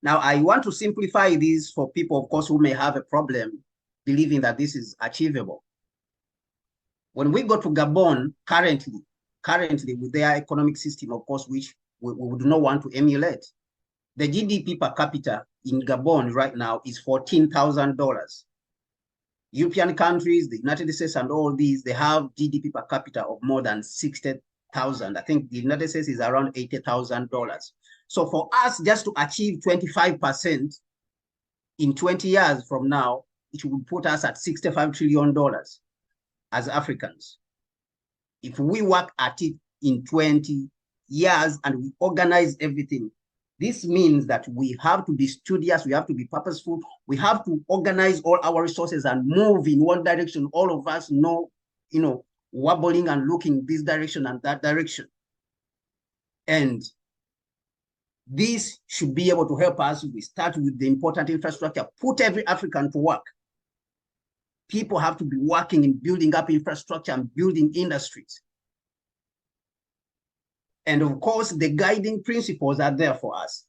Now, I want to simplify this for people, of course, who may have a problem believing that this is achievable. When we go to Gabon currently with their economic system, of course, which we would not want to emulate, the GDP per capita in Gabon right now is $14,000. European countries, the United States and all these, they have GDP per capita of more than 60,000. I think the United States is around $80,000. So for us just to achieve 25% in 20 years from now, it would put us at $65 trillion as Africans. If we work at it in 20 years and we organize everything, this means that we have to be studious, we have to be purposeful, we have to organize all our resources and move in one direction. All of us know, wobbling and looking this direction and that direction. And this should be able to help us. We start with the important infrastructure, put every African to work. People have to be working in building up infrastructure and building industries. And of course, the guiding principles are there for us.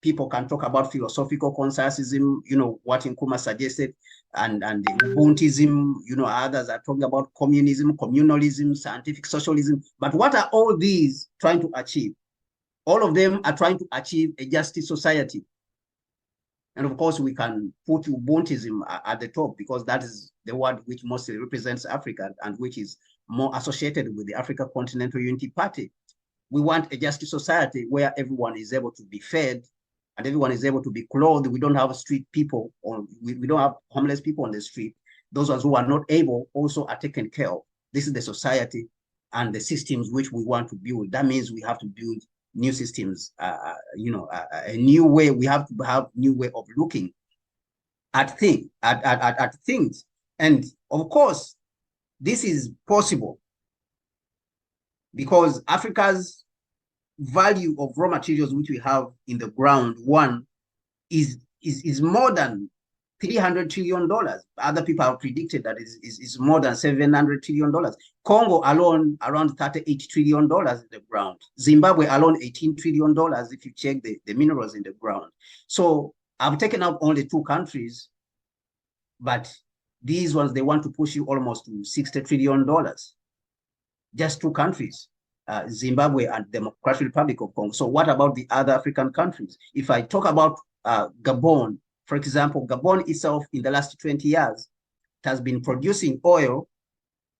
People can talk about philosophical consensusism, what Nkrumah suggested, and Ubuntuism, others are talking about communism, communalism, scientific socialism. But what are all these trying to achieve? All of them are trying to achieve a just society. And of course, we can put Ubuntuism at the top because that is the word which mostly represents Africa and which is more associated with the African Continental Unity Party. We want a just society where everyone is able to be fed and everyone is able to be clothed. We don't have street people, or we don't have homeless people on the street. Those ones who are not able also are taken care of. This is the society and the systems which we want to build. That means we have to build new systems, a new way. We have to have new way of looking at things. And of course, this is possible because Africa's value of raw materials which we have in the ground, one, is more than $300 trillion. Other people have predicted that is more than $700 trillion. Congo alone, around $38 trillion in the ground. Zimbabwe alone, $18 trillion if you check the minerals in the ground. So I've taken out only two countries, but these ones, they want to push you almost to $60 trillion. Just two countries, Zimbabwe and Democratic Republic of Congo. So what about the other African countries? If I talk about Gabon, for example, Gabon itself in the last 20 years has been producing oil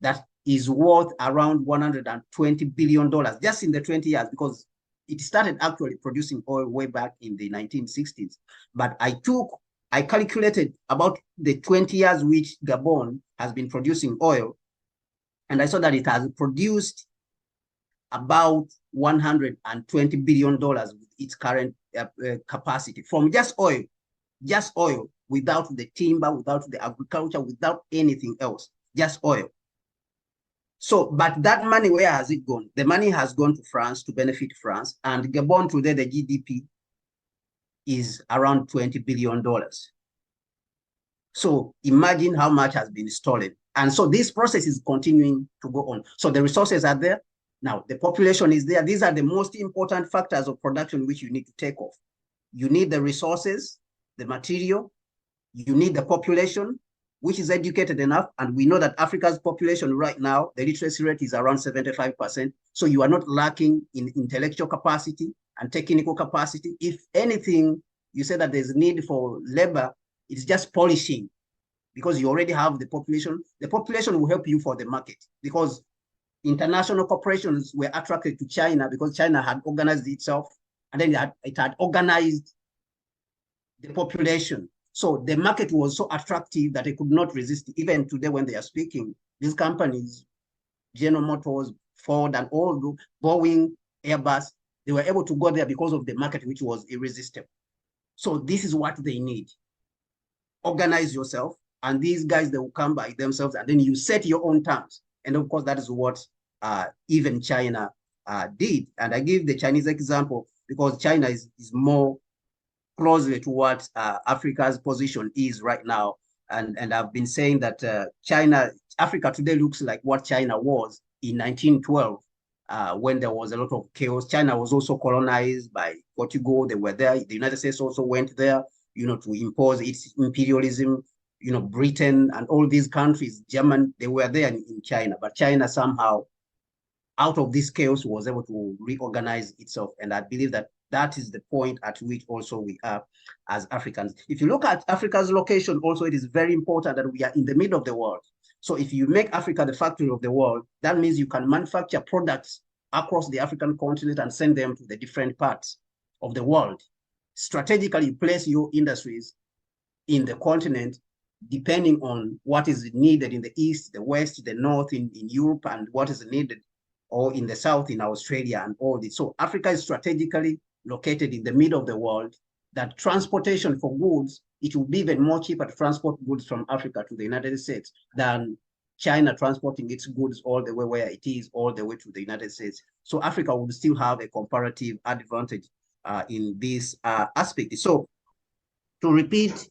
that is worth around $120 billion just in the 20 years, because it started actually producing oil way back in the 1960s. But I calculated about the 20 years which Gabon has been producing oil, and I saw that it has produced about $120 billion with its current capacity from just oil, without the timber, without the agriculture, without anything else, just oil. So, but that money, where has it gone? The money has gone to France to benefit France, and Gabon today, the GDP is around $20 billion. So imagine how much has been stolen. And so this process is continuing to go on. So the resources are there. Now the population is there. These are the most important factors of production which you need to take off. You need the resources, the material, you need the population, which is educated enough. And we know that Africa's population right now, the literacy rate is around 75%. So you are not lacking in intellectual capacity and technical capacity. If anything, you say that there's need for labor, it's just polishing, because you already have the population. The population will help you for the market, because international corporations were attracted to China because China had organized itself, and then it had organized the population. So the market was so attractive that they could not resist. Even today, when they are speaking, these companies, General Motors, Ford, and all the Boeing, Airbus, they were able to go there because of the market, which was irresistible. So this is what they need. Organize yourself, and these guys, they will come by themselves, and then you set your own terms. And of course, that is what even China did. And I give the Chinese example because China is more closely to what Africa's position is right now. And I've been saying that Africa today looks like what China was in 1912, when there was a lot of chaos. China was also colonized by Portugal. They were there. The United States also went there, to impose its imperialism. Britain and all these countries, German, they were there in China. But China somehow, out of this chaos, was able to reorganize itself. And I believe that that is the point at which also we are as Africans. If you look at Africa's location, also it is very important that we are in the middle of the world. So if you make Africa the factory of the world, that means you can manufacture products across the African continent and send them to the different parts of the world. Strategically, place your industries in the continent depending on what is needed in the east, the west, the north, in Europe, and what is needed, or in the south, in Australia, and all this. So Africa is strategically located in the middle of the world. That transportation for goods, it will be even more cheaper to transport goods from Africa to the United States than China transporting its goods all the way where it is, all the way to the United States. So Africa would still have a comparative advantage in this aspect. So to repeat,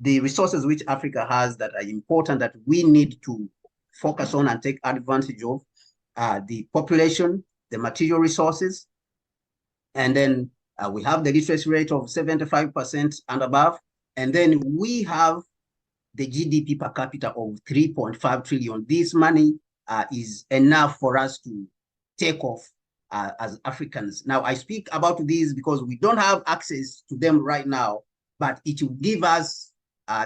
the resources which Africa has that are important that we need to focus on and take advantage of the population, the material resources, and then we have the literacy rate of 75% and above, and then we have the GDP per capita of 3.5 trillion. This money is enough for us to take off as Africans. Now, I speak about these because we don't have access to them right now, but it will give us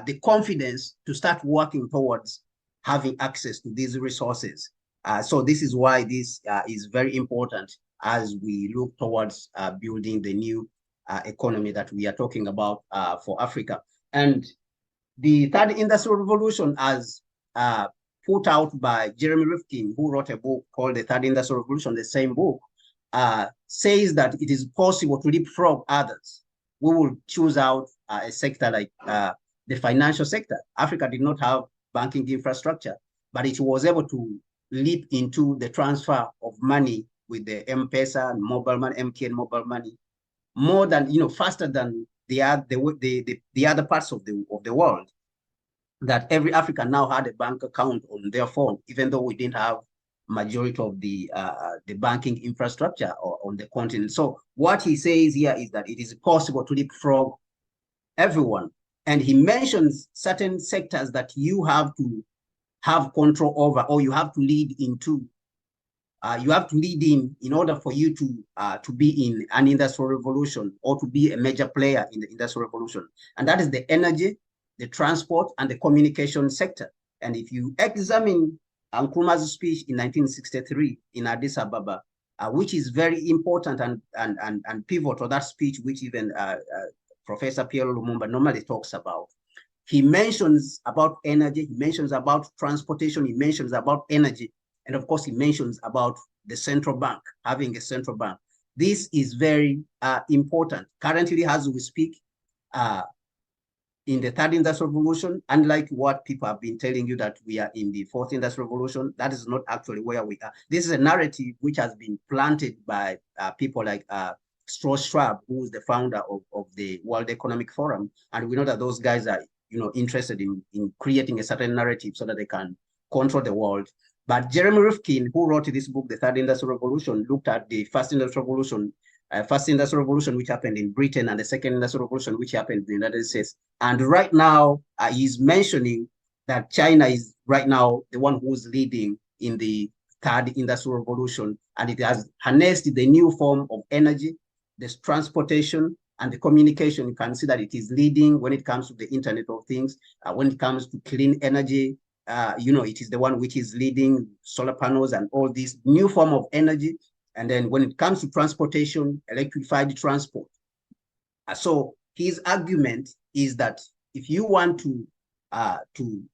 the confidence to start working towards having access to these resources. So this is why this is very important as we look towards building the new economy that we are talking about for Africa. And the third industrial revolution, as put out by Jeremy Rifkin, who wrote a book called The Third Industrial Revolution, the same book, says that it is possible to leapfrog others. We will choose out a sector like the financial sector. Africa did not have banking infrastructure, but it was able to leap into the transfer of money with the M-Pesa and mobile money, MTN mobile money, more than, faster than the other parts of the world. That every African now had a bank account on their phone, even though we didn't have majority of the banking infrastructure on the continent. So what he says here is that it is possible to leapfrog everyone. And he mentions certain sectors that you have to have control over, or you have to lead into. You have to lead in order for you to be in an industrial revolution or to be a major player in the industrial revolution. And that is the energy, the transport, and the communication sector. And if you examine Nkrumah's speech in 1963 in Addis Ababa, which is very important and pivotal, that speech which even Professor Pierre Lumumba normally talks about. He mentions about energy, he mentions about transportation, he mentions about energy, and of course he mentions about the central bank, having a central bank. This is very important. Currently, as we speak, in the third industrial revolution, unlike what people have been telling you that we are in the fourth industrial revolution, that is not actually where we are. This is a narrative which has been planted by people like Strauss Schwab, who is the founder of the World Economic Forum. And we know that those guys are interested in creating a certain narrative so that they can control the world. But Jeremy Rifkin, who wrote this book, The Third Industrial Revolution, looked at the first industrial revolution, which happened in Britain, and the second industrial revolution, which happened in the United States. And right now, he's mentioning that China is right now the one who's leading in the third industrial revolution, and it has harnessed the new form of energy, this transportation, and the communication. You can see that it is leading when it comes to the Internet of Things, when it comes to clean energy. It is the one which is leading solar panels and all this new form of energy. And then when it comes to transportation, electrified transport. So his argument is that if you want to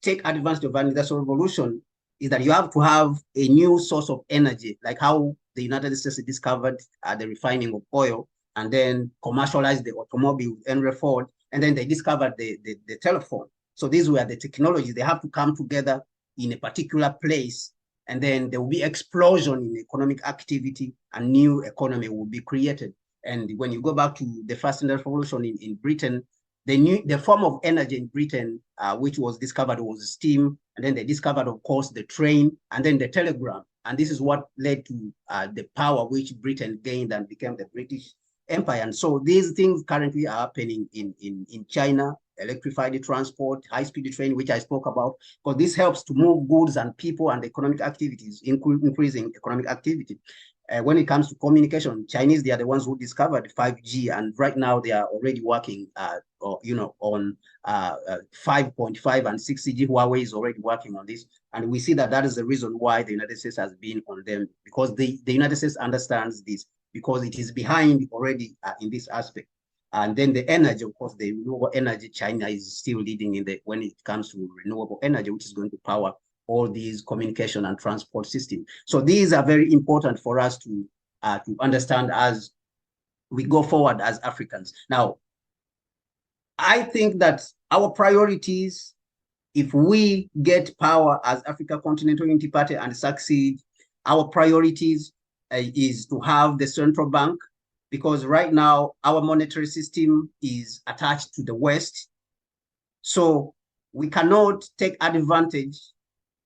take advantage of an industrial revolution, is that you have to have a new source of energy, like how the United States discovered the refining of oil and then commercialized the automobile, Henry Ford, and then they discovered the telephone. So these were the technologies. They have to come together in a particular place, and then there will be explosion in economic activity, and new economy will be created. And when you go back to the first industrial revolution in Britain, the form of energy in Britain, which was discovered, was steam, and then they discovered, of course, the train, and then the telegram. And this is what led to the power which Britain gained and became the British Empire. And so these things currently are happening in China, electrified transport, high-speed train, which I spoke about, because this helps to move goods and people and economic activities, increasing economic activity. when it comes to communication, Chinese, they are the ones who discovered 5G, and right now they are already working, on 5.5 and 6G. Huawei is already working on this, and we see that that is the reason why the United States has been on them, because the United States understands this, because it is behind already in this aspect. And then the energy, of course, the renewable energy, China is still leading in when it comes to renewable energy, which is going to power all these communication and transport systems. So these are very important for us to understand as we go forward as Africans. Now, I think that our priorities, if we get power as Africa Continental Unity Party and succeed, our priorities is to have the central bank, because right now our monetary system is attached to the West. So we cannot take advantage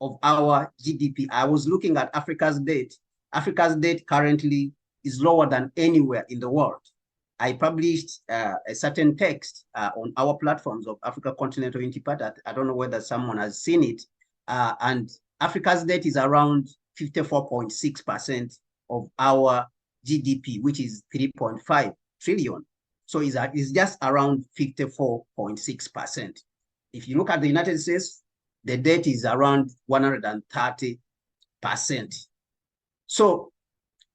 of our GDP. I was looking at Africa's debt. Africa's debt currently is lower than anywhere in the world. I published a certain text on our platforms of Africa Continental Unity Party. I don't know whether someone has seen it. And Africa's debt is around 54.6% of our GDP, which is 3.5 trillion. So it's just around 54.6%. If you look at the United States, the debt is around 130%. So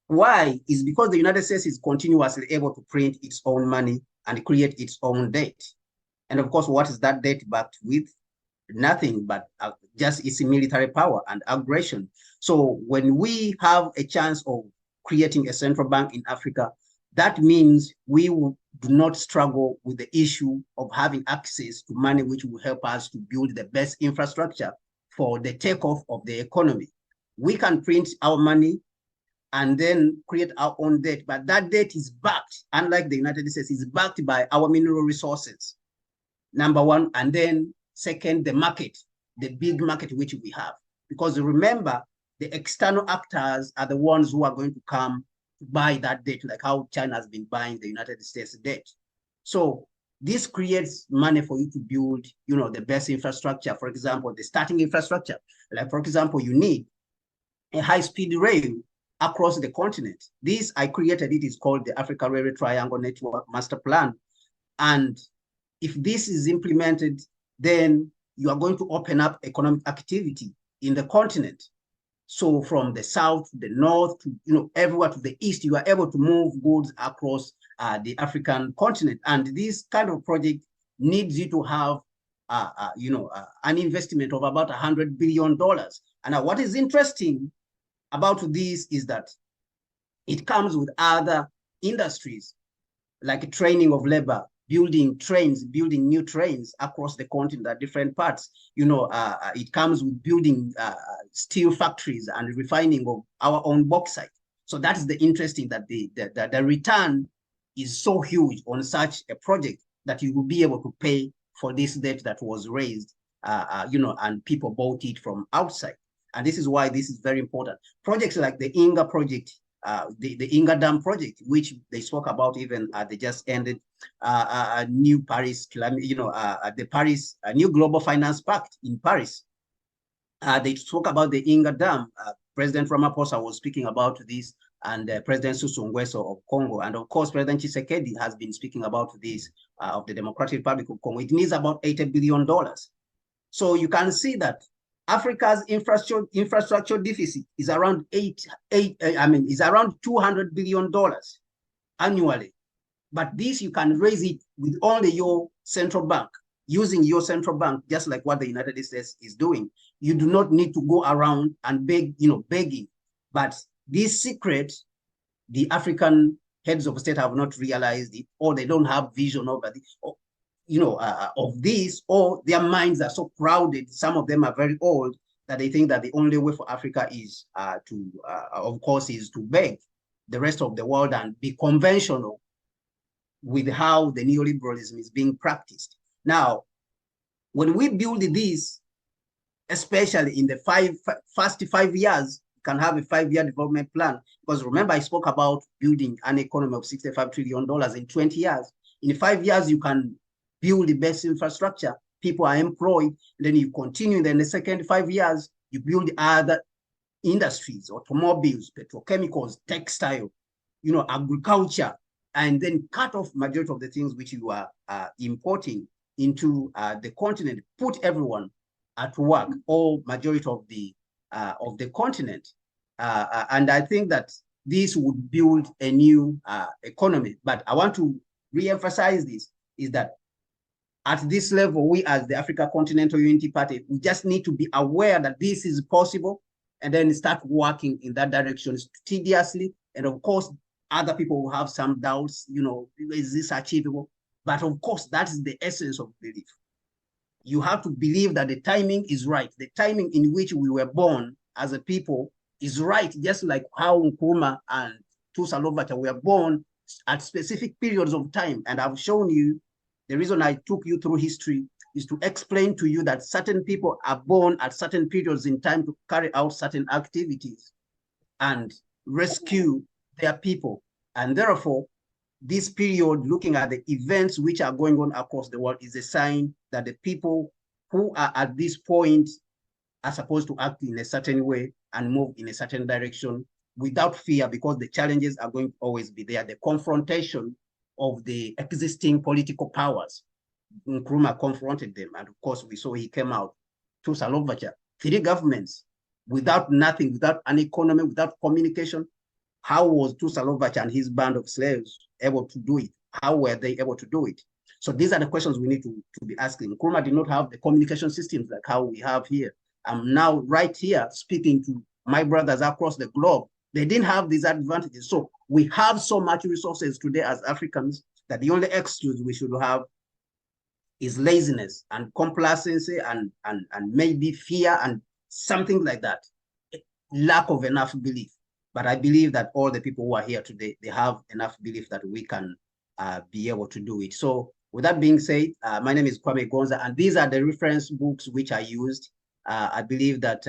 why? Is because the United States is continuously able to print its own money and create its own debt. And of course, what is that debt backed with? Nothing but just its military power and aggression. So when we have a chance of creating a central bank in Africa, that means we do not struggle with the issue of having access to money, which will help us to build the best infrastructure for the takeoff of the economy. We can print our money and then create our own debt, but that debt is backed, unlike the United States, is backed by our mineral resources, number one, and then second, the market, the big market which we have. Because remember, the external actors are the ones who are going to come to buy that debt, like how China has been buying the United States debt. So this creates money for you to build, the best infrastructure. For example, the starting infrastructure. Like, for example, you need a high-speed rail across the continent. This, I created it, is called the Africa Railway Triangle Network Master Plan. And if this is implemented, then you are going to open up economic activity in the continent. So from the south to the north to everywhere to the east, you are able to move goods across the African continent. And this kind of project needs you to have an investment of about $100 billion. And what is interesting about this is that it comes with other industries, like training of labor, building trains, building new trains across the continent at different parts. It comes with building steel factories and refining of our own bauxite. So that is the interesting, that the return is so huge on such a project that you will be able to pay for this debt that was raised, and people bought it from outside. And this is why this is very important. Projects like the Inga project, the Inga Dam project, which they spoke about, even they just ended a new Paris, the Paris new Global Finance Pact in Paris. They spoke about the Inga Dam. President Ramaphosa was speaking about this, and President Sassou Nguesso of Congo, and of course President Tshisekedi has been speaking about this of the Democratic Republic of Congo. It needs about $80 billion. So you can see that Africa's infrastructure deficit is around around $200 billion annually. But this, you can raise it with only your central bank, using your central bank, just like what the United States is doing. You do not need to go around and begging. But this secret, the African heads of state have not realized it, or they don't have vision over it, of this, or their minds are so crowded. Some of them are very old, that they think that the only way for Africa is to beg the rest of the world and be conventional with how the neoliberalism is being practiced. Now, when we build this, especially in the first 5 years, you can have a 5-year development plan. Because remember, I spoke about building an economy of $65 trillion in 20 years. In 5 years, you can build the best infrastructure, people are employed, and then you continue. Then the second 5 years, you build other industries, automobiles, petrochemicals, textile, agriculture, and then cut off majority of the things which you are importing into the continent, put everyone at work, or majority of the continent. And I think that this would build a new economy. But I want to re-emphasize this, is that at this level, we as the Africa Continental Unity Party, we just need to be aware that this is possible, and then start working in that direction studiously. And of course, other people will have some doubts, is this achievable? But of course, that is the essence of belief. You have to believe that the timing is right. The timing in which we were born as a people is right, just like how Nkrumah and Tusa Lovacha were born at specific periods of time. And I've shown you, the reason I took you through history is to explain to you that certain people are born at certain periods in time to carry out certain activities and rescue their people. And therefore, this period, looking at the events which are going on across the world, is a sign that the people who are at this point are supposed to act in a certain way and move in a certain direction without fear, because the challenges are going to always be there. The confrontation of the existing political powers. Nkrumah confronted them, and of course we saw he came out. Tusa Lovacha, 3 governments, without nothing, without an economy, without communication. How was Tusa Lovacha and his band of slaves able to do it? How were they able to do it? So these are the questions we need to be asking. Nkrumah did not have the communication systems like how we have here. I'm now right here speaking to my brothers across the globe. They didn't have these advantages. So we have so much resources today as Africans that the only excuse we should have is laziness and complacency and maybe fear and something like that. Lack of enough belief. But I believe that all the people who are here today, they have enough belief that we can be able to do it. So with that being said, my name is Kwame Gonza, and these are the reference books which I used. I believe that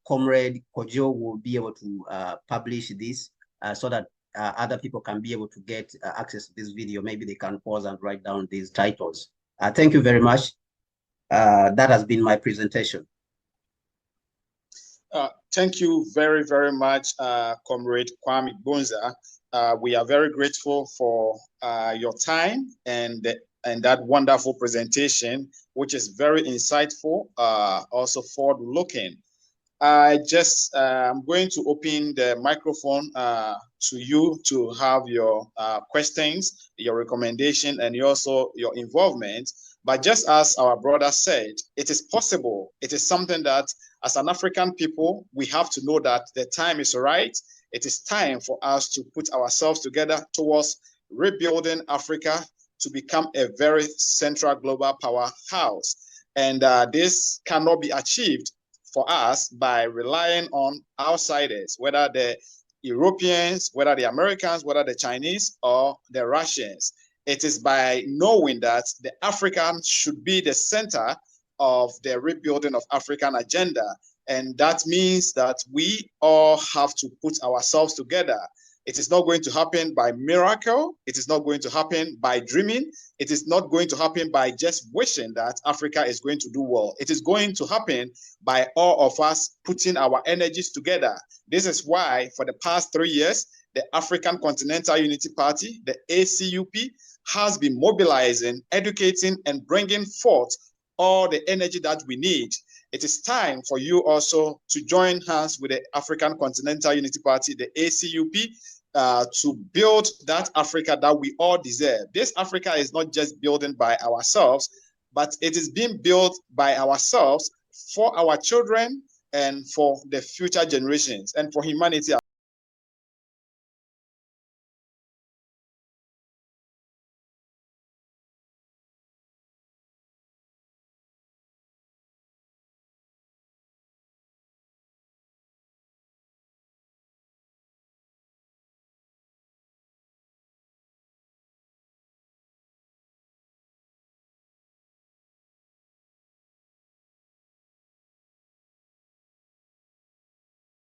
Comrade Kojo will be able to publish this so that other people can be able to get access to this video. Maybe they can pause and write down these titles. Thank you very much. That has been my presentation. Thank you very, very much, Comrade Kwame Gonza. We are very grateful for your time and that wonderful presentation, which is very insightful, also forward-looking. I'm going to open the microphone to you to have your questions, your recommendation, and also your involvement. But just as our brother said, it is possible. It is something that, as an African people, we have to know that the time is right. It is time for us to put ourselves together towards rebuilding Africa to become a very central global powerhouse. And this cannot be achieved for us by relying on outsiders, whether the Europeans, whether the Americans, whether the Chinese or the Russians. It is by knowing that the Africans should be the center of the rebuilding of African agenda. And that means that we all have to put ourselves together. It is not going to happen by miracle. It is not going to happen by dreaming. It is not going to happen by just wishing that Africa is going to do well. It is going to happen by all of us putting our energies together. This is why for the past 3 years, the African Continental Unity Party, the ACUP, has been mobilizing, educating, and bringing forth all the energy that we need. It is time for you also to join hands with the African Continental Unity Party, the ACUP, to build that Africa that we all deserve. This Africa is not just building by ourselves, but it is being built by ourselves for our children and for the future generations and for humanity.